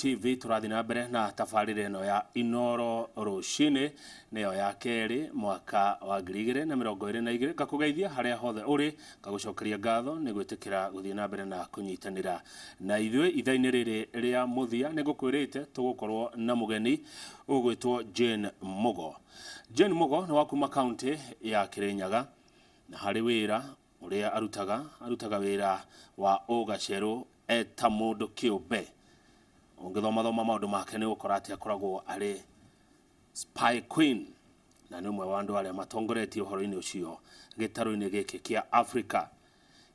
TV turathi na mbere na tabarire no ya Inoro Rucini neyo ya keri mwaka wa 2022 gakugeithia haria hothe uri gagucokeria ngatho ni gwitikira guthie na mbere na kunyitanira na ithui ithaini riri ria muthia ni ngukwirite tugukorwo na mugeni ugwitwo Jane Mugo. Jane Mugo ni wa kuma county ya Kirinyaga na hari wira uria arutaga wira wa ugacero eta mundu kiumbe. Ungithoma maundu make ni ukora ati akoragwo ari spy queen na ni umwe wa andu aria matongoretie uhoro-ini ucio gitaro-ini giki kia Africa.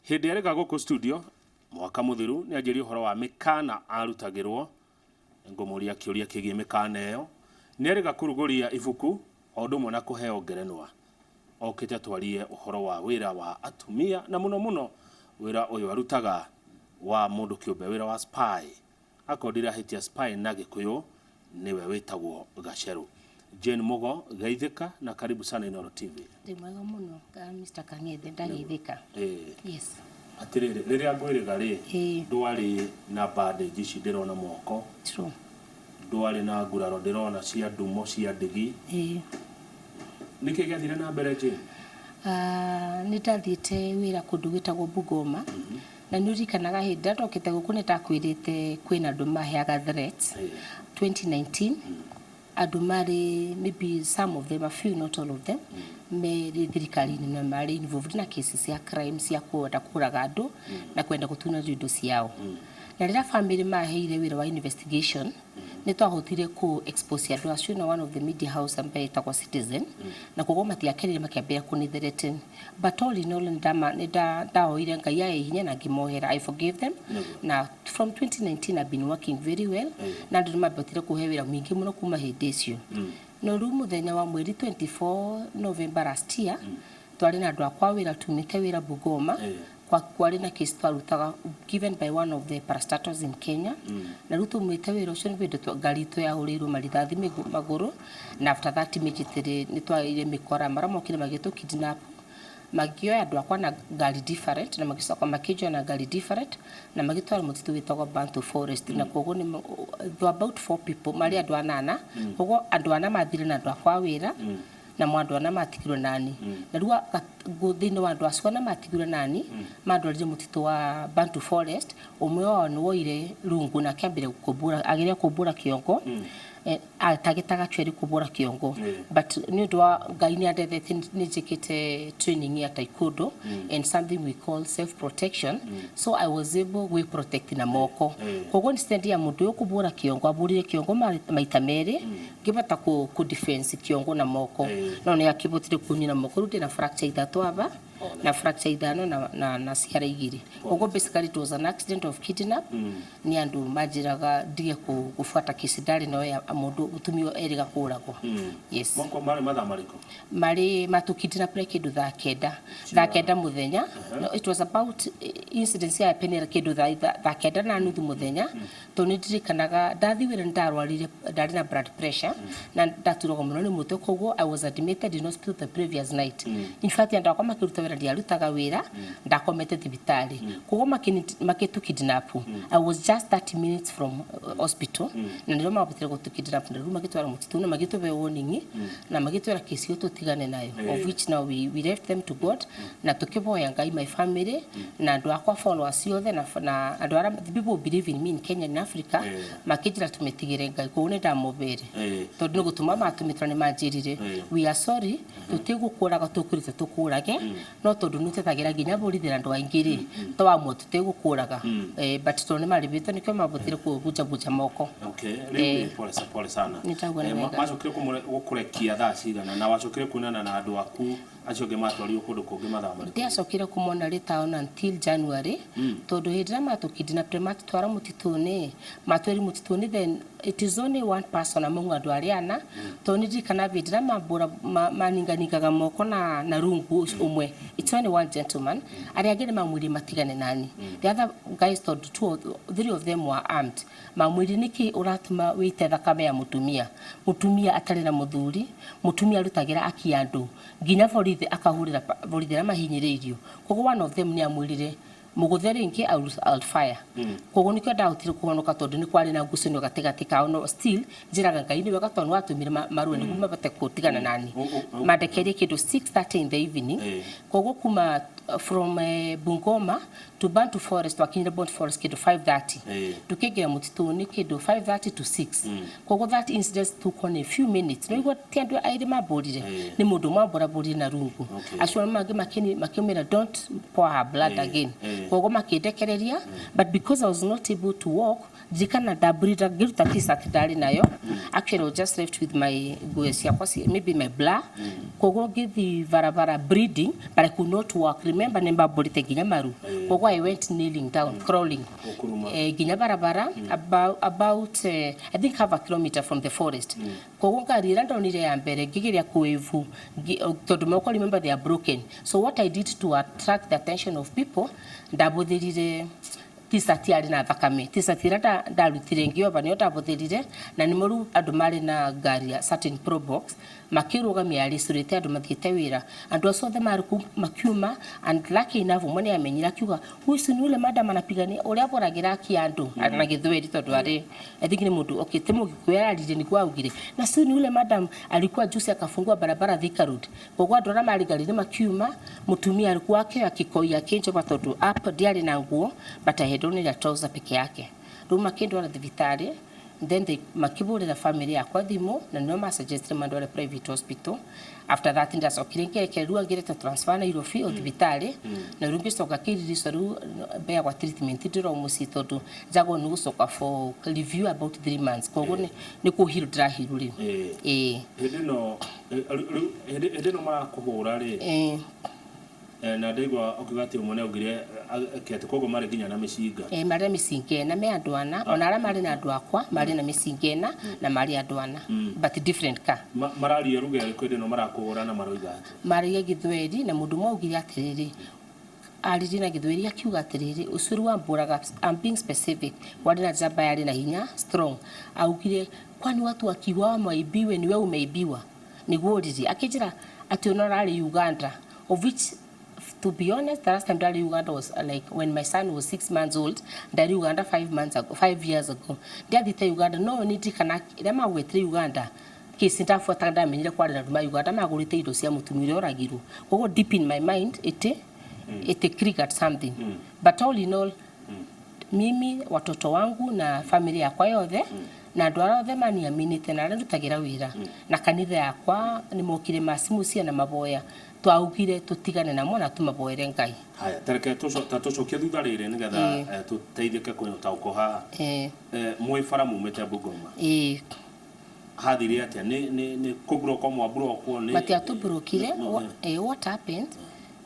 Hindi erega guku studio mwaka muthiru ni anjiri uhoro wa mikana arutagirwo ngumuria kiuria kigie mikana iyo ni erega kuruguria ibuku ondo mona kuheo ngerenwa okite twarie uhoro wa wira wa atumia na muno wira uyu arutaga wa mundu kiumbe wira wa spy akodira hitia spy na Gikuyu niwe witagwo Gaceru. Jane Mugo geithika na karibu sana Inoro TV. Ndimwega muno ka Mr. Kang'ethe ndageithika. Yes. Atirire riria ngwiriga ri ndwari na bandage ici ndirona moko. True. Ndwari na nguraro ndirona cia ndumo cia ndigi. Niki gathire na mbere Jane? Nitathiite wira kundu gwitagwo Bungoma. Na nurikanaga hinda ndokite guku nitakwirite kwina andu maheaga threats 2019 andu mari maybe some of them, a few not all of them, me thirikari-ini na mari involved na cases cia crime cia kuraga andu na kwenda gutuna indo ciao. Na rira family maheire wira wa investigation ni twahotire ku expose andu acio na one of the media house ambaye etagwo Citizen na koguo matiakenire makiambia kunithreaten, but all in all ndahoire Ngai ya hinya na ngimohera. I forgave them. Na from 2019 I've been working very well na andu mabotire kuhe wira mwingi muno kuma hindi icio. No riu muthenya wa mweri 24 November last year twari na andu akwa wira tumite wira Bungoma kwari na case twarutaga given by one of the parastatals in Kenya. Na riu tumwite wira ucio ni bindu ngari itu yahurirwo marithathi maguru na after that immediately ni twaire mikora mara mokire magitu kidnap magioya andu akwa na ngari different na magicoka makijwa na ngari different na magitwara mutitu witagwo Bantu Forest na koguo ni about 4 people mari andu anana koguo andu ana mathire na andu akwa wira na mwandu ana matigirwo nani na ruwa guthini wa andu acio na matigirwo nani mandwarire mutitu wa Bantu Forest umwe wao ni woire rungu na kiambire kumbura agiria kumbura kiongo atagitaga chweri kubura kiongo but ni undu wa Ngai ni andethete ni njikite training ya taekwondo and something we call self protection, so I was able to protect na moko koguo ni stand ya mundu yo kubura kiongo aburire kiongo maita meri ngibata ku defense kiongo na moko no ni akibotire kunina moko rute na fracture ithatu aba na fracture ithano na ciara igiri koguo basically it was an accident of kidnap ni andu majiraga ndige kufuata kisi ndari no ya mundu gutumio eriga kuragwo. Yes. Moko mari mathamariko mari matukidina pre kindu thaa kenda muthenya. No, it was about incidents ya penera kindu thaa kenda na nuthu muthenya to nidirikanaga ndathi wira ndarwarire ndari na blood pressure na ndaturoga muno ni mutwe koguo I was admitted in hospital the previous night. In fact ndakwa makiruta wira ndiarutaga wira ndakomete thibitari koguo makitukidnap. I was just 30 minutes from hospital na ndio mabutire gutukidnap na ruma magitwara mutitu na magitwe warning na magitwara kesi yoto tigane nayo of which now we left them to God na tukiboya Ngai my family na andu akwa followers yothe na andu ara people believe in me in Kenya and Africa makijira tumetigire Ngai ko ne ndamubere tondu no gutuma matumitra ne manjirire we are sorry tutigukuraga tukurite tukurage no tondu nutetagira ginya borithira andu aingiri to wa mutu tutigukuraga but to ne maribito nikyo mabutire kubuja moko. Okay, pole sana. Macokire gukurekia thaa cigana na wacokire kunana na andu aku acio nge matwario kundu kungi mathamariko? Ndiacokire kumona ritaona until January tondu hindira matukidina pre matwara mutituni matwari mutituni then it is only one person among andu ariana to ndirikana hindira mabura maninganigaga moko na rungu umwe. It's only one gentleman aria angĩ mamwiri matigane nani. The other guys told 2 or 3 of them were armed. Mamwiri niki uratuma wite thakame ya mutumia atari na muthuri mutumia arutagira akiandu nginya borithi akahurira borithi na mahinyiririo koguo one of them ni amwirire muguthere ingi I'll fire kogo nikyo ndahotire kuhonoka tondu ni kwari na ngucanio gatigati kao no still njiraga Ngai ni wega tondu watumire marua ni kuma bate kutigana nani mandekerie kindu 6:30 in the evening kogo kuma from Bungoma to Bantu Forest wakinyira Bantu Forest kindu 5:30 tukigira mutituni kindu 5:30 to 6 kogo that incident took on a few minutes no igo tiandu aire maborire ni mundu mwambora borire na rungu acio mangi makimira don't pour her blood again kogo makindekereria but because I was not able to walk jikana dabrida giruta t-shirt ndari nayo actually I was just left with my goes ya kwasi maybe my bra kogo githi varabara bleeding but I could not walk remember nemba borite ginya maru kogo I went kneeling down crawling ginya barabara about I think half a kilometer from the forest kogo ngarira ndonire ya mbere ngigiria kuevu tondu moko remember they are broken so what I did to attract the attention of people ndabuthirire t-shirt ari na thakame t-shirt ira ndarutire ngioba niyo ndabuthirire na ni moru andu mari na ngari ya certain probox makirugamia ari surete andu mathiete wira andu acio othe maruku makiuma and lucky enough mone amenyira kiuga huyu ni ule madam anapigania uria boragira ki andu na githweri tondu ari ethigire mundu okay temo gikuya arire ni kwa ugire na si ni ule madam alikuwa juice akafungua barabara Thika Road kogo andu ara mari gari makiuma mutumia alikuwa ake akikoia kinjo batodu up diari na nguo but I had only a trouser peke yake ruma kindwara thibitari then they makiburira family yakwa thimu na no ma suggest mandore private hospital after that ndasokirenge kerua ngirete transfer na irofi thibitari na rungi soka kiriri soru be kwa treatment ndiro musitodu jago nugusoka for review about 3 months kogo ni kuhiru drahiru ri edeno mara kuhura ri na ndegwa okigati umone ugire kete kogo mari ginya na micinga mari micinga na me andwana ona ara mari na andu akwa mari na micinga na mari andwana but different ka marari ruge kwende no marakuhura na maroiga mari githweri na mundu mwaugire atiriri ariri na githweri akiuga atiriri ucuru wa mburaga I'm being specific wadi na jaba yari na hinya strong augire kwani watu wakiwa maibiwe niwe umeibiwa niguo akijira ati onarari Uganda of which to be honest, the last time Dari Uganda was like when my son was 6 months old, Dari Uganda 5 years ago. Dari Uganda no need kana rema wetre Uganda. Kisinta fuata nda menyire kwa na Uganda magurite indo cia mutumire oragiru. Kogo deep in my mind it triggered something. But all in all mimi watoto wangu na familia yakwa yothe na andu othe maniaminite na rutagira wira na kanitha yakwa ni mokire masimu cia na maboya twaugire tutigane namo na tumaboere Ngai haya tareke tucokia thutha rire nigetha tuteithike kunyota ukoha mwifara mumete Bungoma hathire atia ni kubroko mwabro ni batia tubrokire what happened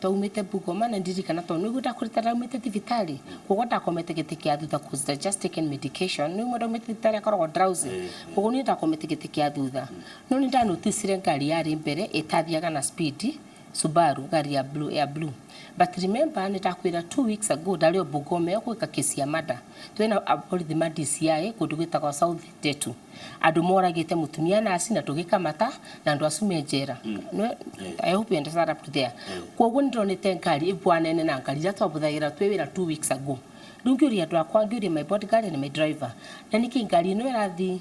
taumite Bungoma na ndirikana to ni guta kurita taumite thibitari kogo ndakomete giti kia thutha cause just taken medication ni mo ndaumite thibitari akoragwo drowsy kogo ni ndakomete giti kia thutha no ni ndanotisire ngari yari mbere itathiaga na speed Subaru gari ya blue but remember nitakwira 2 weeks ago dalio Bungoma yokwika kesi ya mada twena abolithi ma DCI kudugita kwa South Tetu andu moragite mutumia na asina tugikamata na andu asumenjera no I hope you understand up to there kogo ndronete ngari ibwanene na ngari yatwabuthagira twewira 2 weeks ago ndunguri andu akwa nguri my bodyguard and my driver na niki ngari no irathi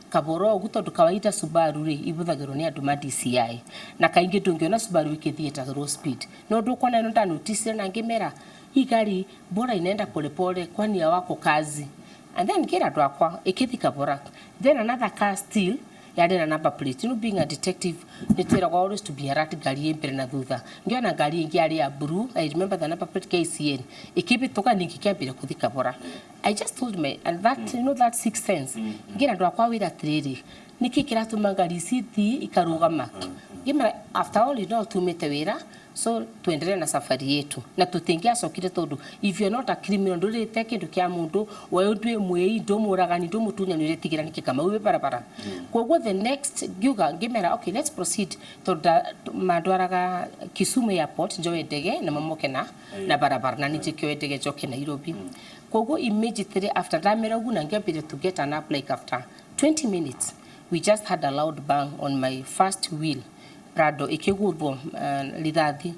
kaboro gutondu kawaida Subaru ri ibuthagirwo ni andu ma DCI na kaingi ndungiona Subaru ikithieta low speed no ndukona no notice na ngimera hii gari bora inaenda polepole kwani ya wako kazi and then kira ndo akwa ikithika bora then another car still yade na number plate being a detective nitira always to be alert gari mbere na thutha ngiona gari ingi ari ya blue I remember the number plate KCN ikibituka nikikiambira kuthika bora I just told me and that you know that 6 sense ngira ndo akwa wira triri nikikira tumangari city ikarugama ngima after all you know tumete wira so tuendelee na safari yetu na tutingia sokire tondu if you're not a criminal nduri teke ndu kia mundu wayo ndwe mwei ndo muragani ndo mutunya nire tigira nikikama uwe barabara kogo the next giuga ngimera okay let's proceed to madwaraga Kisumu airport njoe ndege na mamoke na barabara na nichikio ndege joke na Nairobi kogo immediately after that meragu na ngambire to get an up like after 20 minutes we just had a loud bang on my first wheel Prado ikigurwo lithathi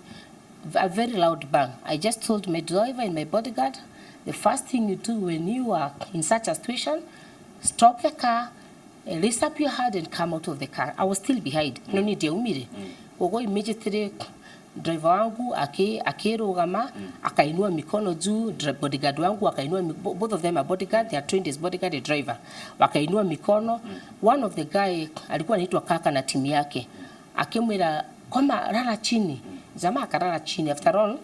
a very loud bang. I just told my driver and my bodyguard, the first thing you do when you are in such a situation, stop the car, raise up your hand and come out of the car. I was still behind. No need umire. Ogo immediately driver wangu akirugama akainua mikono juu, bodyguard wangu akainua, both of them are bodyguard, they are trained as bodyguard and driver. Wakainua mikono. One of the guy alikuwa anaitwa Kaka na timu yake. Akimwira koma lala chini. Jamaa akarara chini. After all,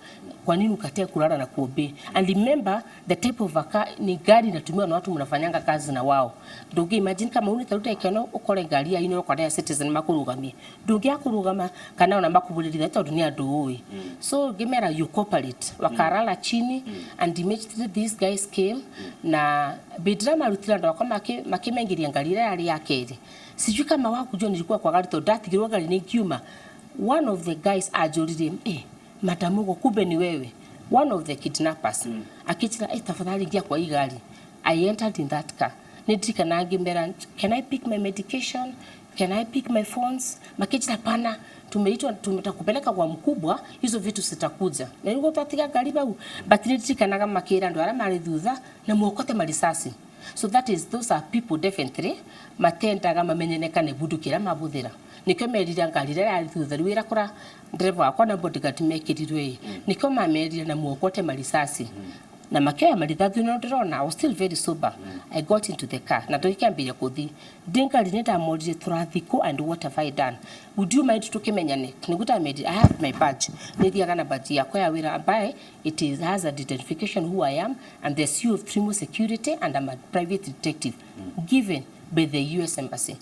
kwa nini ukatea kulala na kuobe? And remember the type of a car ni gari inatumiwa na watu mnafanyanga kazi na wao. Ndugu, imagine kama unitaruta ikano ukore gari ya ino kwa ya citizen makurugamie. Ndugu ya kurugama kana ona makubulira ita dunia nduui. So gemera you cooperate. Wakarala chini and immediately these guys came na bedrama rutira ndo kama makimengiria ngari yari yakeri. Sijui kama wakujua nilikuwa kwa gari to datigirwa gari ni kiuma. One of the guys ajorire madamugo kumbe ni wewe, one of the kidnappers akitira tafadhali ingia kwa hii gari. I entered in that car. Nidika nangimera, can I pick my medication, can I pick my phones? Makitira pana, tumeitwa tumetakupeleka kwa mkubwa, hizo vitu sitakuja. Na yuko tatiga gari bau, but nidika naga makira ndo ara mari thutha na muokote marisasi. So those are people definitely matenda gama menyeneka ne budukira mabuthira. Niko merira ngari ya thutha wira kura driver wakwa na bodyguard mekirirwe. Niko mamerira na muokote marisasi. Na makaya marithathu no ndirona. I was still very sober. I got into the car. Na tukiambia kuthi. Dinga lineta modire turathiko and what have I done? Would you mind tukimenyane? Niguta made I have my badge. Nithia kana badge yakwa ya wira ambaye it is has a identification who I am and the CEO of Trimo Security and I'm a private detective given by the US Embassy.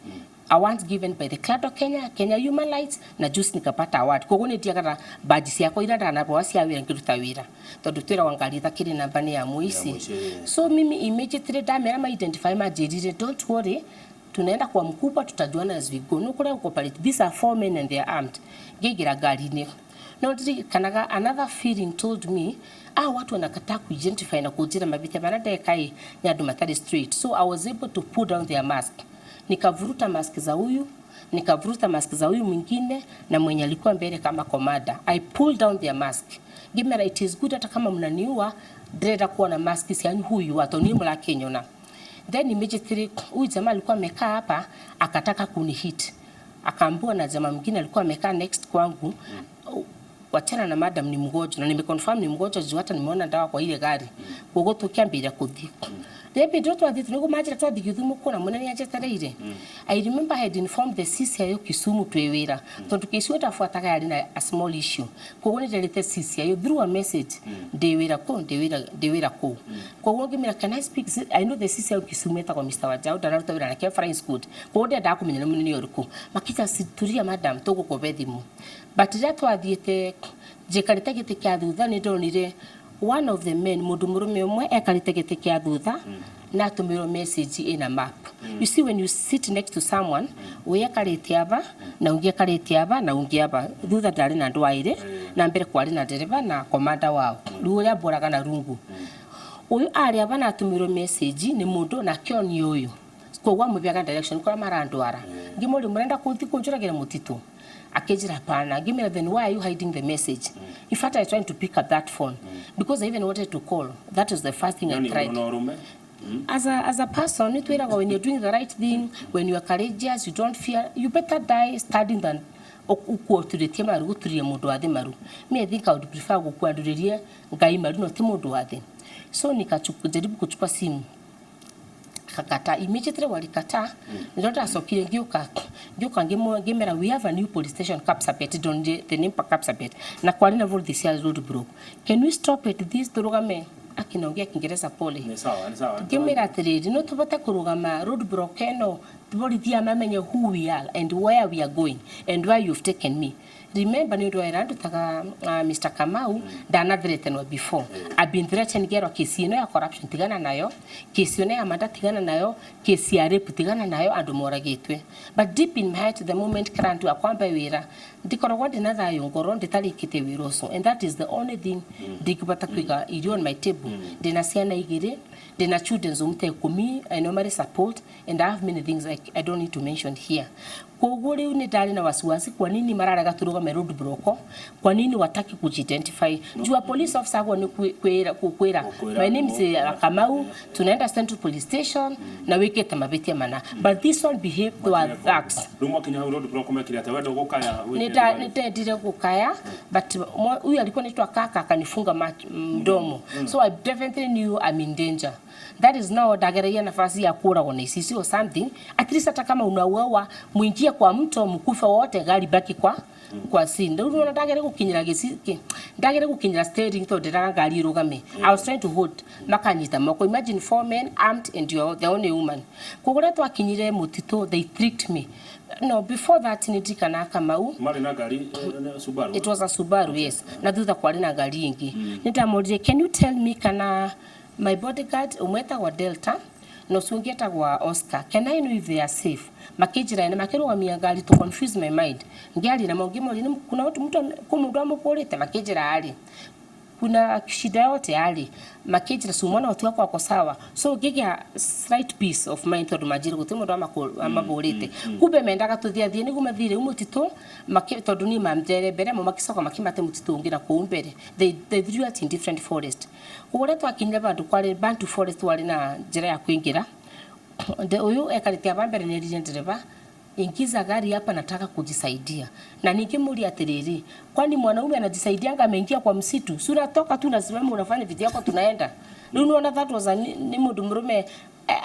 Awards given by the Clado Kenya Human Rights na juice nikapata award. Kogo ni tiagara badge yako ira ndana bwa cia wira ngiruta wira. Tondu twira wangali thakiri namba ni ya muici. So mimi immediately damera ma identify ma jirire, don't worry. Tunaenda kwa mkubwa tutajuana as we go. Nukule cooperate. These are 4 men and they are armed. Gigira gari ni. No kanaga another feeling told me watu wanakataa kuidentify na kujira mabiti barada kai nyadu matari street. So I was able to pull down their mask. Nikavuruta mask za huyu, nikavuruta mask za huyu mwingine na mwenye alikuwa mbele kama komanda. I pulled down their mask. Gimera it is good hata kama mnaniua dreda kuwa na mask si yani huyu atoni mla kenyona. Then immediately huyu jamaa alikuwa amekaa hapa akataka kunihit. Akaambiwa na jamaa mwingine alikuwa amekaa next kwangu wachana na madam ni mgonjwa na nimeconfirm ni mgonjwa juu hata nimeona dawa kwa ile gari. Kogo tukiambia kuthi. Debi doto adhitu niku majira tuwa digithumu kuna mweneni ajetereire. I remember I had informed the CCIO Kisumu twewira. Tondu Kisumu tafuataga yari na a small issue. Kogo ni delete CCIO through a message. Dewira ko. Kogo ngimira can I speak? I know the CCIO Kisumu eta kwa Mr. Wajau dararuta wira na Kefra School. Kogo de adaku menyana munini yoruko. Makita situria madam togo ko bethimu. But that wadhiete jekarita gite kya thutha ni ndonire one of the men mundu murume umwe ekarite gite kya thutha na tumiro message in a map. You see when you sit next to someone we ekarite aba na ungi ekarite aba na ungi aba thutha ndari na ndwaire na mbere kwari na dereva na komanda wao ruya boraga na rungu uyu ari aba na tumiro message ni mundu na kioni uyu kwa mubyaga direction kwa marandwara ngimuri murenda kuthi kunjuragira mutitu akejira pana give me then why are you hiding the message? In fact I tried to pick up that phone because I even wanted to call. That was the first thing I tried. As a person when you're doing the right thing, when you are courageous, you don't fear, you better die studying than ukuoturetie maru guturie mundu wathe maru. Me I think I would prefer gukuanduririe ngai maru no ti mundu wathe. So nikajaribu kuchukua simu kakata immediately walikata nilota asokire ngioka ngimera we have a new police station Kapsabet don the name Kapsabet na kwani na voldi sia road block. Can we stop at this turugame akinaongea Kiingereza pole ni sawa ngimera trade no tubata kurugama road block eno tubolitia mamenye who we are and where we are going and why you've taken me. Remember ni ndio irandu taka Mr. Kamau dana threatened before. I've been threatened gero kesi ino ya corruption tigana nayo, kesi ino ya manda tigana nayo, kesi ya rape tigana nayo andu moragitwe. But deep in my heart the moment krantu akwamba wira ndikoragwa ndinatha yongoro nditarikite wiroso and that is the only thing ndikubata kwiga iri on my table. Ndina ciana igiri ndina children zomte kumi, I normally support, and I have many things I don't need to mention here. Koguo riu ni ndari na wasiwasi, kwa nini mararaga turugame road block, kwa nini wataki kujidentify. Jua police officer go ni kwera my name is Kamau, tunaenda Central Police Station na wikete mabetia mana, but this one behave towards that. Rumo kinya road block mekire ate wendo gukaya nitendire gukaya, but huyu alikuwa anaitwa kaka akanifunga mdomo, so I definitely knew I'm in danger. That is now dagereia nafasi ya kuragwo na isisi or something, at least hata kama unauawa muingie kwa mto mkufa wote, gari baki kwa scene. Ndio ndagere gukinyira gisiki, ndagere gukinyira steering to ndiraga gari rugame. I was trying to hold makanyita moko. Imagine 4 men armed and you're the only woman. Kugure twakinyire mutito, they tricked me. No, before that nidikana Kamau. Mari na gari Subaru. It was a Subaru, okay. Yes. Na thutha kwari na gari ingi. Nitamurije, can you tell me kana my bodyguard umweta wa Delta no sungeta wa Oscar, can I know if they are safe? Makijira ina makirugamia gari to confuse my mind. Ngiali na mongimo ni kuna mtu kumudwamo polite makijira ali. Kuna shida yote ali makijira sumona watu wako wako sawa, so giga slight piece of mind to majira gutimo ndo amabolite kube mendaga tuthia thie niguo mathire umutito makito duni mamjere bere mo makisoko makimate mutito ngira ko umbere they drew it in different forest ugore twakinyira bandu kwari Bantu forest wali na njira ya kuingira de uyu ekaritia bambere ni agent driver ingiza gari hapa, nataka kujisaidia. Na nikimuli atiriri, kwani mwanaume anajisaidia anga ameingia kwa msitu, sura toka tu nasimama unafanya vitu yako tunaenda. Unaona that was ni mtu mrume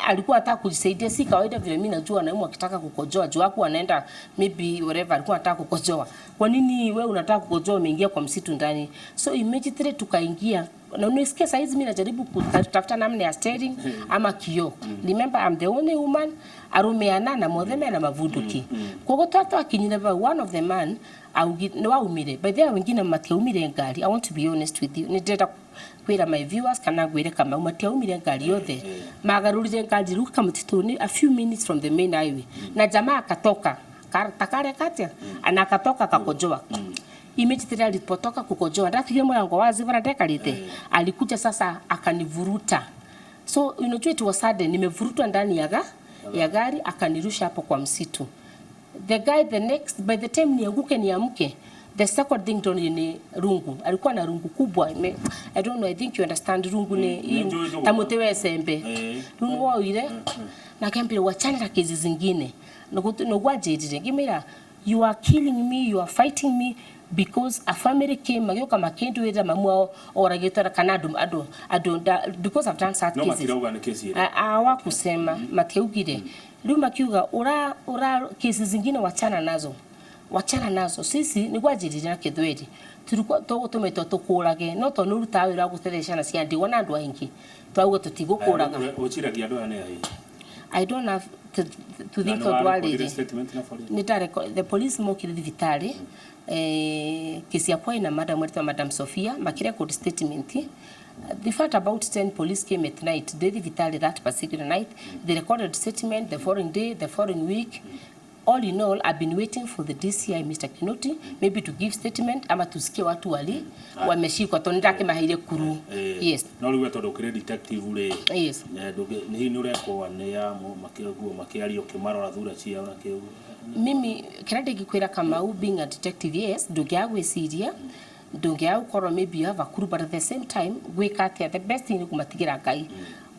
alikuwa ataka kujisaidia, si kawaida vile mimi najua na akitaka kukojoa juu wako anaenda maybe whatever alikuwa anataka kukojoa. Kwa nini wewe unataka kukojoa umeingia kwa msitu ndani? So immediately tukaingia. Na unisikia saizi mimi najaribu kutafuta namna ya steering ama kio. Remember I'm the only woman, arumeana na modheme na mavuduki. Kwa hiyo tatu akinyineva one of the man au no umire. By the way wengine matia umire ngari. I want to be honest with you. Nitenda kwira my viewers kana gwire kama umatia umire ngari yothe. Magarurije ngari ruka mtituni a few minutes from the main highway. Na jamaa akatoka. Takare katia anakatoka kakojoa. Immediately alipotoka kukojoa ndafikia mlango wazi bora dekalite alikuja sasa akanivuruta, so unajua it was sudden, nimevurutwa ndani ya gari akanirusha hapo kwa msitu. The guy the next by the time nianguke niamke, the second thing ni rungu, alikuwa na rungu kubwa. I don't know, I think you understand rungu ni tamutewe sembe rungu wa ile na kambile wachana na kezi zingine no gwajedire ngimira you are killing me, you are fighting me because a family came magyoka makendu weda mamwa oragetara kanadum ado because I've done such cases. No matirauga ni kesi ile awa kusema mateugire luma kiuga ura kesi zingine wachana nazo sisi ni gwajirira kithweri turiko tumeto tukurage no to nuruta wira guteresha na cia ndiwa na andu aingi twauga tutigukuraga uchiragia andu ane ai. I don't have to think of what it is. The police mokire vitali kesi yakwa ina Madam Sophia makire code statement. The fact about 10 police came at night. They vitali that particular night. They recorded statement the following day, the following week. All in all, I've been waiting for the DCI, Mr. Kinoti, maybe to give statement ama tusikie watu wali wameshikwa tondake mahire kuru. Yes. No liwe todo kire detective ule. Yes. Ni hii nure kwa ne ya makiari okimarora thura cia ona kiu. Mimi kirade gikwira Kamau being a detective, yes, ndungiagwe siria. Ndungiau koro maybe you have a crew, but at the same time gwikatia the best thing ni kumatigira Ngai.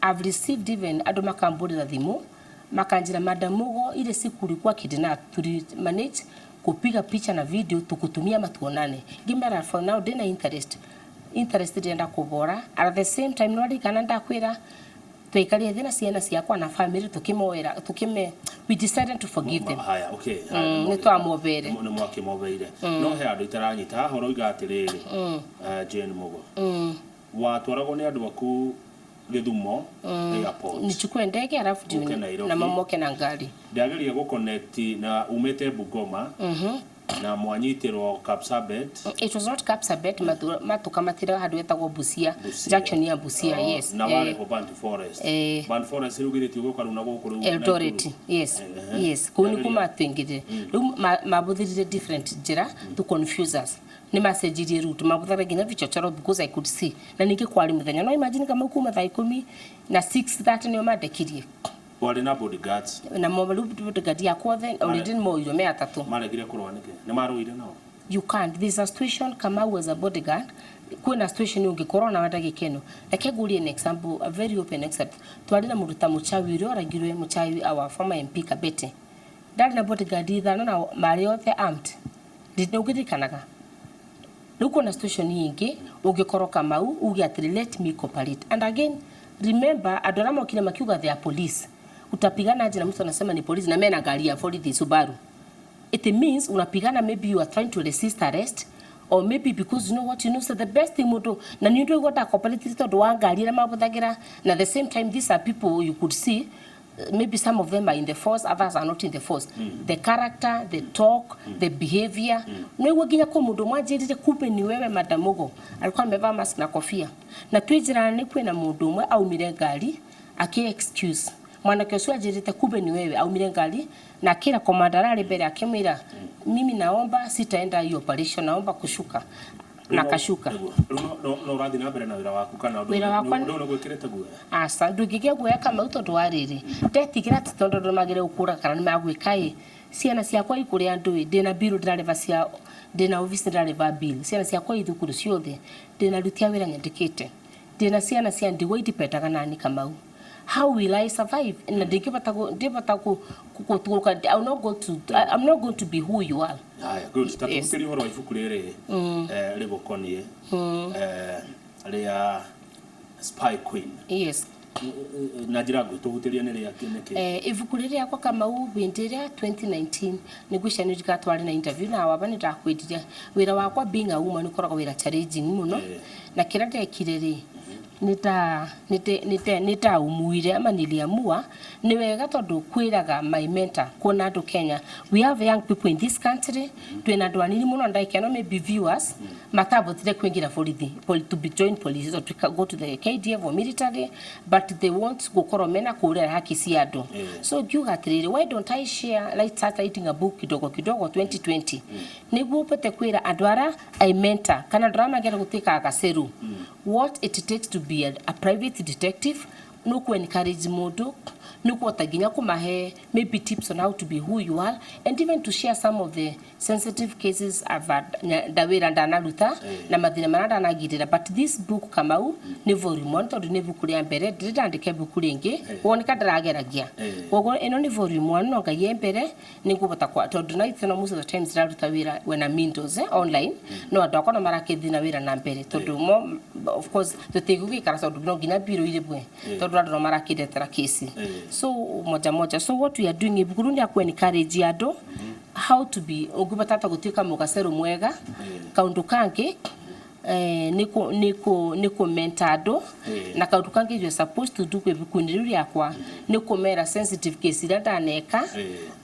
I've received even ado makamburi la thimu makanjira madamugo ile siku ulikuwa kidina tuli manage kupiga picha na video tukutumia matuonane gimera for now dena interested enda kubora at the same time no kana ndakwira twikaria thina ciana ciakwa na family tukime we decided to forgive them. Haya, okay. Ni twamobere ni mwakimobeire no he andu itaranyita horo igatiriri Jane Mugo watwarago ni andu aku Githumo airport nichukue ndege alafu na mamoke na ngari ndageria go connect na umete Bungoma na mwanyitirwo Kapsabet. It was not Kapsabet, matukamatira hadu etagwo Busia, junction ya Busia. Yes, na wale ko Bantu Forest. Bantu Forest rugiriti ugoka runa gukuru Eldoret. Yes, yes, kuni kuma twingire mabuthirire different jira to confuse us. ni macenjirie route mabuthara nginya vichochoro because I could see na ninge kwari muthenya no imagine kama kuma thaa 10 na 6:30 nio mandekirie wale na bodyguards na mo bodyguard ya kwothe already mo iro me atatu maregire kurwa nike ni maruire nao you can't. There's a situation kama was a bodyguard kuna situation ungikorwo na wadagi keno like guri an example a very open except twari na muruta muchawi ro aragirwe muchawi our former MP Kabete ndari na bodyguard ithano na mari othe armed ndinogirikanaga nuko na situation nyingi ungikorwo kama ugi at let me cooperate and again remember adora mokire makiuga they are police utapigana aje na mtu anasema ni police na mena gari ya Ford Subaru. It means unapigana maybe you are trying to resist arrest or maybe because you know what you know so the best thing moto na nindu igota cooperate to do ngari na mabuthagira na the same time these are people you could see maybe some of them are in the force others are not in the force the character the talk the behavior no ginya ko mundu mwanjirire kumbe ni wewe madamugo alikuwa amevaa mask na kofia na twijirana kwena mundu umwe aumire ngari aki excuse mwanake ucio ajirite kumbe ni wewe aumire ngari na kila komanda rali mbele akimwira mimi naomba sitaenda hiyo operation naomba kushuka na kashuka no rathi na mbere na wira waku kana ndo gwikirete guoya asa ndugige guoya kama utondu wariri ndetigira titondo ndo magire ukura kana ni magwikai ciana ciakwa ikuri andu ndina bill ndareva cia ndina office ndareva bill ciana ciakwa ithukuru ciothe ndina rutia wira nyandikite ndina ciana cia ndigo itipetaga nani kama how will I survive in the I'm not going to be who you are. Good. Tatukiri horo ifuku rere ribokonie ria Spy Queen. Yes. Najira gwitugutiria ni ria kineke. Ifuku rere yakwa kama ubindiria 2019 nigushani rikatwari na interview na wabani ndakwediria wira wakwa being a woman ukoraga wira challenging muno na kira ndekirere nita umuire ama niliamua ni wega tondu kwiraga my mentor kuna andu Kenya we have young people in this country twina andu anini muno ndaikeno maybe viewers matabotire kwingira to be join police or to go to the KDF or military but they want gukoro mena kurera haki cia andu so giuga atiriri why don't I share like start writing a book kidogo 2020 niguo pete kwira andu ara I mentor kana drama gera gutika akaseru what it takes to be a private detective no ku encourage modo no ku otaginya kumahe maybe tips on how to be who you are and even to share some of the sensitive cases of dawira ndanaruta na mathina maranda nagirira but this book kamau ni volume 1 tondu ni buku ria mbere ndandike buku ringi wonika ndarageragia kogo eno ni volume 1 no ngaye mbere ni ngubota kwa tondu na iteno most of the times ndaruta wira when I'm indoors online no andakona marakethina wira na mbere tondu of course tutigugikara tondu no nginya biro ile bwe tondu andu marakidetera kesi so moja so what we are doing ibuku ndi akwe encourage ado how to be ugubata gutika mugasero mwega kaundu kangi niko mentado na kaundu kangi you supposed to do kwe bikundiri yakwa niko mera sensitive case data neka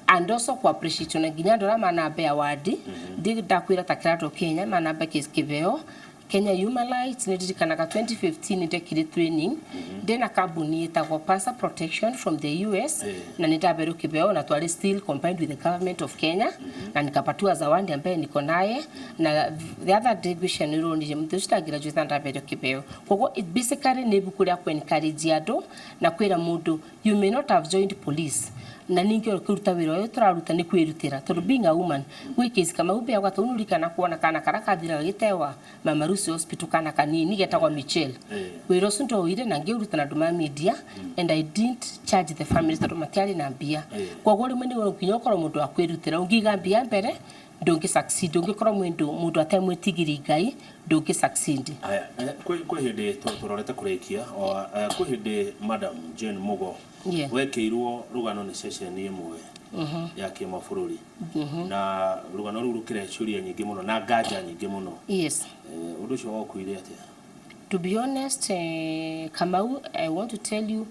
and also kwa appreciation na ginya ndora mana be award ndakwira takirato Kenya mana be case kiveo Kenya Human Rights ndirikanaga 2015 ndekire training ndena kabuni etagwo Pasa Protection from the US na nitabero kibeo na twali still combined with the government of Kenya na nikapatiwa zawadi ambaye niko naye na the other division ni mtushita graduate ndabero kibeo kogo it basically nebukuria ku encourage ado na kwira mundu you may not have joined police na ningi okuruta wira uyu turaruta ni kwirutira tondu being a woman wikisi kama ube ya gwatunurikana kuona kana karakathira gitewa Mama Lucy Hospital kana kanini getagwa Michelle wira ucio ndoire na ngiuruta na nduma media and I didn't charge the families tondu matiari na mbia koguo rimwe ni nginya ukoro mundu akwirutira ungiga mbia mbere ndongi succeed ungikora mundu atemwitigiri ngai ndongi succeed kwe hindi turorete kurekia kwe hindi Madam Jane Mugo wekeirwo rugano ni session imwe ya kimabũrũri na rugano ruru kire ciuria nyingi muno na nganja nyingi muno yes undu ucio wokuire atia to be honest Kamau I want to tell you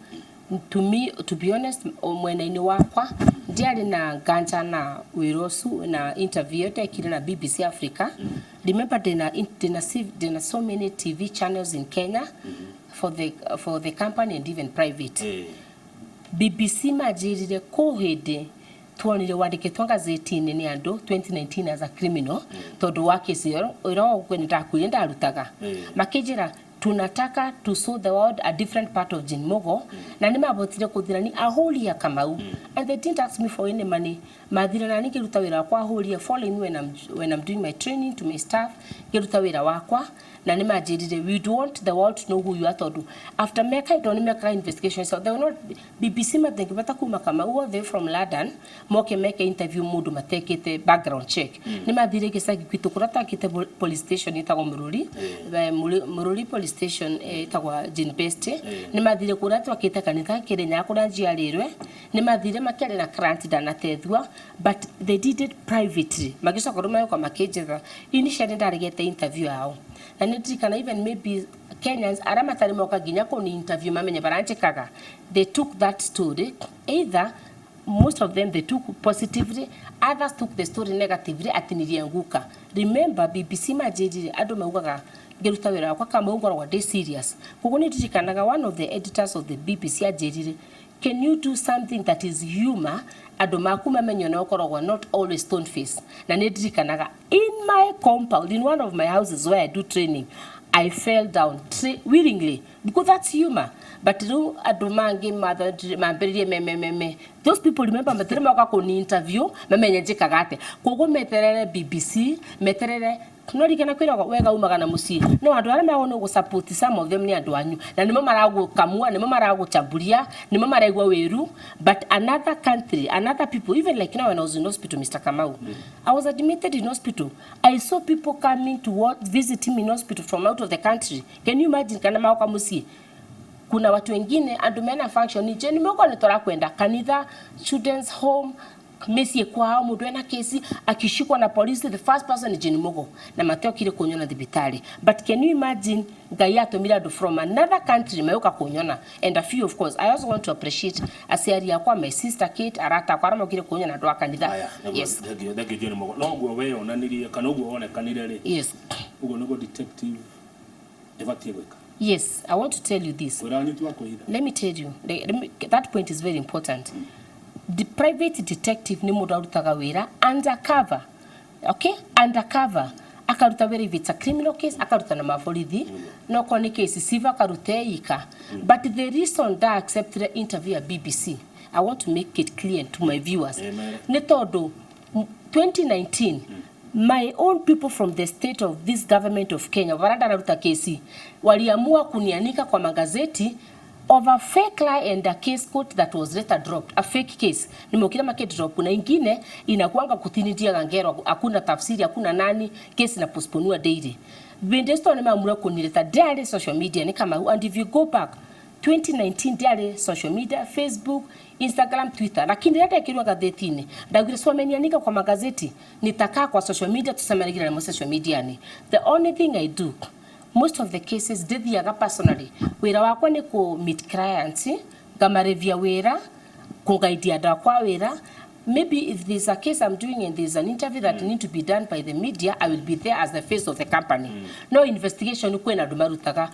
to be honest mwenaini wakwa ndiari na nganja na wirosu na interview yote kile na BBC Africa remember there so many TV channels in Kenya for the company and even private BBC majirire kohede tuonire wandikitwo ngazeti-inĩ nĩ andũ 2019 as a criminal tondũ wa kesi ĩro nĩndakuire ndarutaga makĩnjĩra tunataka to show the world a different part of Jane Mugo na nĩ mabotire kuthirani aholia Kamau and they didn't ask me for any money mathirana ni kiruta wira wakwa aholia following when I'm doing my training to my staff kiruta wira wakwa na nĩ manjirire we want the world to know who you are tondu after meka investigation so they will not BBC mathenge bata kuma Kamau all the way from London moke meka interview mundu matekete background check nĩ mathire gicagi kwitu kuratakite police station itagwo Mururi police station itagwa Jane Best nĩ mathire kuria twakite kanitha Kĩrĩnyaga kuria njiarirwe nĩ mathire makĩarĩ na grant ndanatethua but they did it privately magicoka rumayo kwa makenjetha initially ndaregete interview yao na nĩndirikana even maybe Kenyans arĩa matarĩ moka nginya kũni interview mamenye baranjĩkaga they took that story either most of them they took positively others took the story negatively atinirie nguka remember BBC majirire andũ maugaga ngeruta wĩra wakwa Kamau ngoragwo ndĩ serious koguo nĩndirikanaga one of the editors of the BBC ajirire can you do something that is humor andũ maku mamenyo na ũkoragwo not always stone face na nĩndirikanaga in my compound in one of my houses where I do training I fell down willingly because that's humor but ru andũ mangi mambĩrĩrie me those people remember matere moka kũni interview mamenye njĩkaga atĩ koguo meterere BBC meterere Norikana kwira wega umaga na muci no andu ara magono go support some of them ni andu anyu na nimo marago kamua nimo marago chamburia nimo maraigwa weru but another country another people even like now when I was in hospital Mr. Kamau I was admitted in hospital I saw people coming to visit him in hospital from out of the country can you imagine kana maoka muci kuna watu wengine andu mena function ni je nimeko nitora kwenda kanitha children's home Messi kwao mundu ena kesi akishikwa na police the first person is Jane Mugo na mateo kire kunyona thibitari but can you imagine gayato mirado from another country mayoka kunyona and a few of course I also want to appreciate asiari yakwa my sister Kate arata kwa ramo kire kunyona ndo akanitha yes thagi Jane Mugo no gwo we onanirie kana gwo onekanire ri yes ugo no detective evatie gweka yes I want to tell you this let me tell you that point is very important the private detective ni mundu arutaga wira undercover okay undercover akaruta wira if it's a criminal case akaruta na maborithi no koni case siva karute ika but the reason that accept the interview at BBC I want to make it clear to my viewers ni todo 2019 my own people from the state of this government of Kenya waranda naruta kesi waliamua kunianika kwa magazeti of a fake lie and a case court that was later dropped a fake case nimokira make drop na ingine inakuanga kutinidia gangero hakuna tafsiri hakuna nani case na postponua daily bendesto ni mamura kunileta daily social media ni kama and if you go back 2019 daily social media Facebook Instagram Twitter lakini hata ikirwa gazetini ndagire somenianika kwa magazeti nitakaa kwa social media tusemanigira na social media ni the only thing I do most of the cases did the personally wira wakwa ni ku meet clients gamarevia wira kungaidia dakwa wira maybe if there's a case I'm doing and there's an interview that need to be done by the media I will be there as the face of the company no investigation kwena dumarutaga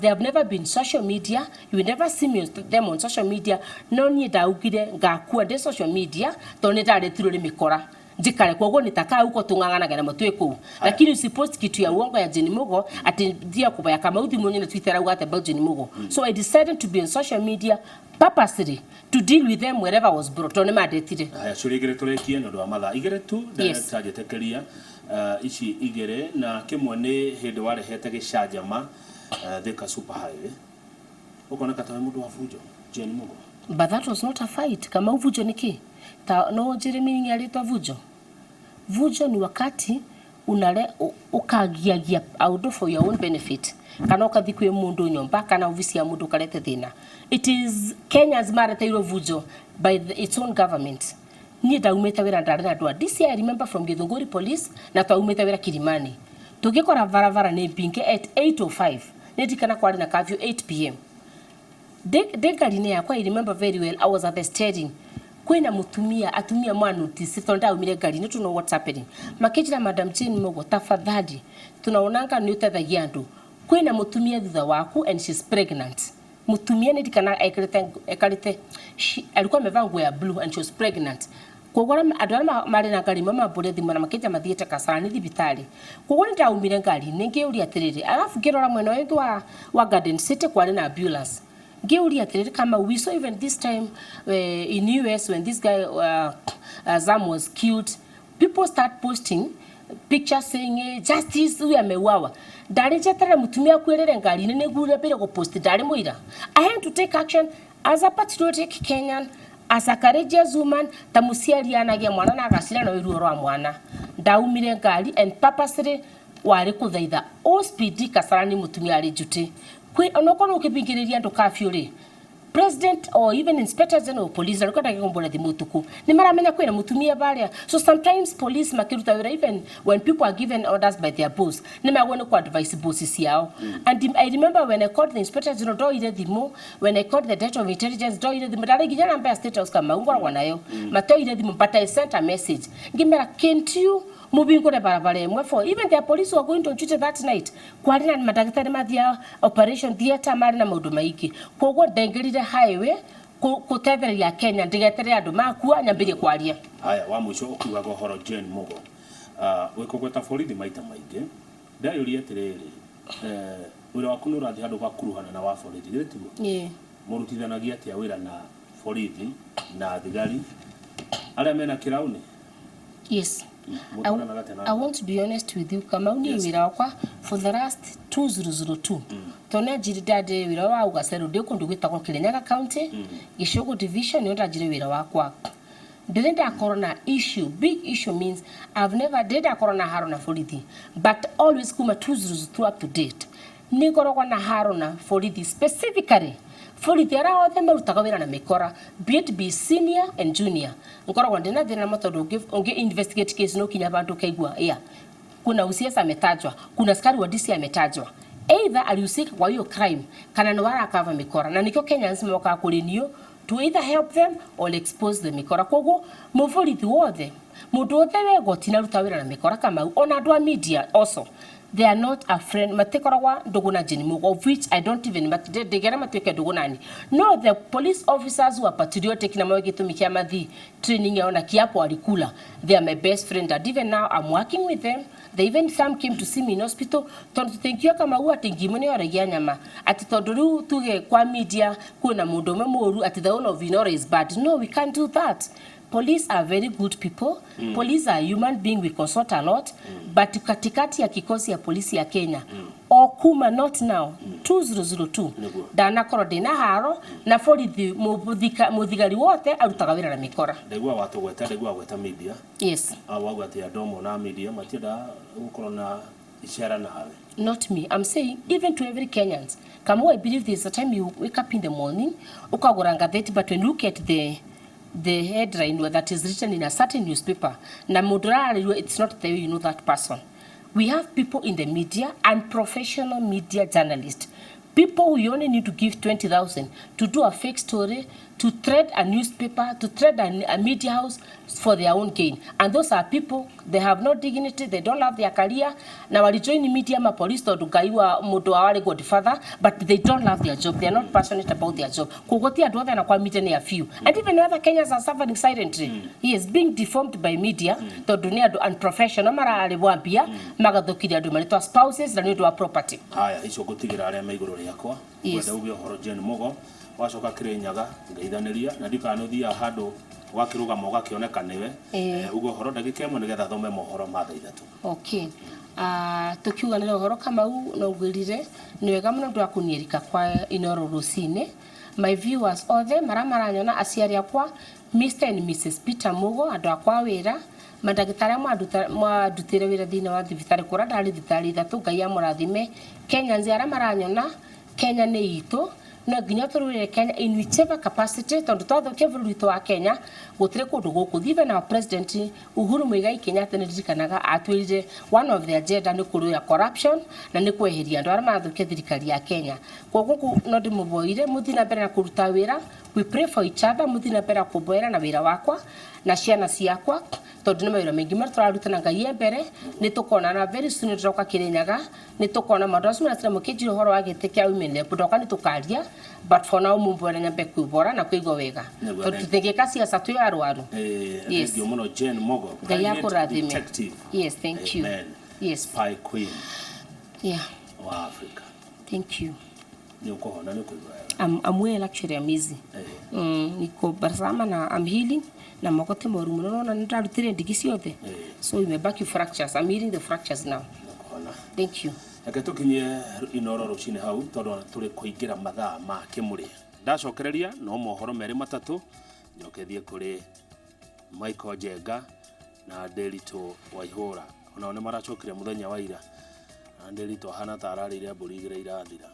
they have never been social media you will never see me them on social media no ni daugire ngakua de social media to ne dare tirore mikora jikare kogo nitakaa huko tungangana na mtwe ku lakini usipost kitu ya uongo ya Jane Mugo ati ndia kubaya kama uthi mwenye na Twitter au hata about Jane Mugo so I decided to be on social media purposely to deal with them wherever I was brought on my detire aya shurigire turekie no ndo matha igere tu da tajetekeria ici igere na kimwe ni hindi warehete gicajama Thika super highway ukona katawe mundu wa fujo Jane Mugo but that was not a fight kama uvujo niki ta no Jeremy alitwa vujo vujo ni wakati unale ukagiagia out for your own benefit kana ukathikwe mundu nyomba kana ofisi ya mundu kalete thina it is Kenya's maritime vujo by its own government ni daumeta wira ndarina dwa this I remember from Githunguri police na taumeta wira Kilimani tugikora varavara ne pinke at 8:05 netikana kwari na curfew 8 pm Degarine yakwa I remember very well I was at the steering kwena mutumia atumia mwa notice tonda umire gari ni tuno what's happening makejira Madam Jane Mugo tafadhali tunaonanga ni utethagia andu kwena mutumia thutha waku and she's pregnant mutumia ni dikana ekarite alikuwa amevaa nguo ya blue and she was pregnant kogora andu arĩa marĩ na ngari mamambũre thimũ na makĩnja mathiĩte Kasarani thibitari kogora ndaumire ngari ningĩũria atĩrĩrĩ arabu ngĩrora mwena ũyũ wa Garden City kwarĩ na ambulance ngĩũria atĩrĩrĩ kama we saw even this time in US when this guy Zam was killed people start posting pictures saying justice we ameuawa ndari jetera mutumia kwirire ngari nene gure bere go post ndari muira I had to take action as a patriotic Kenyan as a courageous woman tamuciari anagia mwana na agacira na wiru ro mwana ndaumire ngari and purposely wari kuthaitha o speed Kasarani mutumia ari juti kwi onokono ukibingiriria ndo kafio ri president or even inspector general of police alikuwa akigombola thimutuku ni maramenya kwina mutumia baria so sometimes police makiruta wira even when people are given orders by their boss ni magone ku advise bosses yao and I remember when I called the inspector general do ile thimo when I called the director of intelligence do ile thimo dare ginya namba state house kama ngora nayo mato ile thimo but I sent a message ngimera can't you mubingo de barabara emwe for even the police were going to duty that night kwari na madagitari mathia operation theater mari na maundu maiki kogo ndengerire highway kutethereria Kenya ndigetere andu makua nyambirie kwaria haya wa mwisho ukiuga gohoro Jane Mugo wikogweta borithi maita maingi ndayuria atiriri wira waku ni urathi handu gakuruhana na wa borithi gitiguo murutithanagia atia wira na borithi na thigari aria mena kirauni yes I want to be honest with you kama uni wira wakwa for the last 2002 tone jiri dade wira wa ugasero de kundu gwitagwo Kirinyaga County Gishogo division ni ndajire wira wakwa ndenda corona issue big issue means I've never did a corona harona borithi but always kuma 2002 up to date ni korogwa na harona borithi specifically borithi ara othe marutaga wira na mikora be it be senior and junior ngoragwa ndina thina matondo unge investigate case no kinya bandu kaigwa kuna usiasa ametajwa kuna askari wa DC ametajwa either alihusika kwa hiyo crime kana no wara cover mikora na nikyo Kenyans moka kulinio to either help them or expose them mikora kogo muvorithi wothe mundu othe wego tina ruta wira na mikora kama ona andwa media also they are not a friend matekoragwa nduguna Jane Mugo of which I don't even degera matweke ndugunani no the police officers who are patriotic na mawegitumikia mathi training yao na kiapo alikula they are my best friend and even now I'm working with them they even some came to see me in hospital tondu thinkiwa kama huwa tingimo ni oragia nyama ati tondu riu tuge kwa media kuna mundu umwe moru ati the whole of Inoro is bad no we can't do that. Police are very good people. Police are human being, we consult a lot. But katikati ya kikosi ya polisi ya Kenya, okuma not now, 2002, dana koro dina haro, na borithi muthigari wote arutaga wira na mikora. Ndegwa watu gweta media. Yes. Awagu ati adomo na media, matida ukoro na ishara na hawe. Not me. I'm saying even to every Kenyans. Kama I believe there's a time you wake up in the morning, ukagoranga that, but when you look at the headline that is written in a certain newspaper na mudra it's not the way you know that person. We have people in the media and professional media journalists, people who only need to give 20,000 to do a fake story, to trade a newspaper, to trade a media house for their own gain. And those are people, they have no dignity, they don't love their career. Now, they join the media, ma police to gaiwa mudo awale godfather, but they don't love their job. They are not passionate about their job. Kugoti adwatha na kwa media ni a few. And even other Kenyans are suffering silently. He is being deformed by media, to dunia unprofessional, mara alewambia, magadokiri adu manito spouses, na nido property. Haya, hicho gutigira aria maiguru yakwa. Kwenda ubio horo Jane Mugo. Wacoka Kirinyaga ngeithaniria na ndikanothia handu wakiruga moga kioneka niwe ugo horo ndagike imwe nigetha thome mohoro ma thaithatu. Okay. Tukiuga nile horo kama u na ugirire ni wega muno ndu akunierika kwa Inoro Rusine. My viewers othe maramaranyona aciari akwa Mr and Mrs Peter Mugo andu akwa wira mandagitari mwadutire wira thina wa thibitari kura ndari thibitari ithatu ngai amurathime Kenyans ara maranyona Kenya ni itu na ginya turure Kenya in whichever capacity tondu twatho kevuru itu wa Kenya gutire kundu guku thive na president Uhuru Muigai Kenyatta ndirikanaga atwirire one of the agenda ni kuruya corruption na ni kweheria andu ara mathukia thirikari ya Kenya koguo no ndimuboire muthina mbere na kuruta wira we pray for each other muthi na pera kuboera na wira wakwa na ciana ciakwa tondu ni mawira maingi mara turarutana ngai mbere ni tukona na very soon turoka Kirinyaga ni tukona madosu na tira mukijiro horo wa gite kia women lep ndoka ni tukaria but for now mumbore nyambe kuibora na kuigo wega tondu tutingika ciaca twi arwaru yes ndio muno Jane Mogo ngai akurathime detective yes thank you yes spy queen wa Africa thank you ni ukohona ni kuigo I'm well actually amazing niko barsama na I'm healing na makote moru muno na ndarutire ndigi ciothe so imebaki fractures. I'm healing the fractures now. Thank you. Akatukinye Inoro Rushine hau tondu turi kuingira mathaa ma kimuri ndacokereria no mohoro meri matatu njokethie kuri Michael Jenga na Derito Waihura ona one maracokire muthenya wa ira na Derito hana tararire mburi igire irathira